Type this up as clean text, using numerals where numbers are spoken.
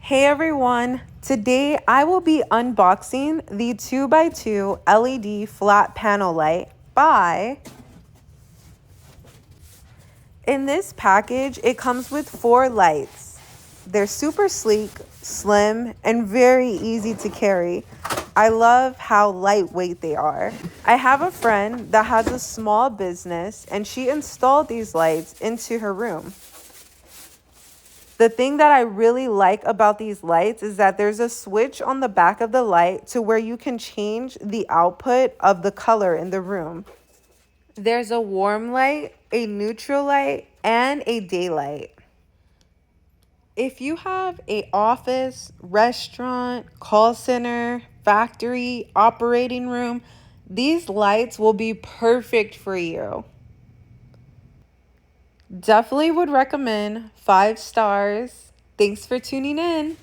Hey everyone, today I will be unboxing the 2x2 LED flat panel light by... In this package, it comes with 4 lights. They're super sleek, slim, and very easy to carry. I love how lightweight they are. I have a friend that has a small business and she installed these lights into her room. The thing that I really like about these lights is that there's a switch on the back of the light to where you can change the output of the color in the room. There's a warm light, a neutral light, and a daylight. If you have an office, restaurant, call center, factory, operating room, these lights will be perfect for you. Definitely would recommend. 5 stars. Thanks for tuning in.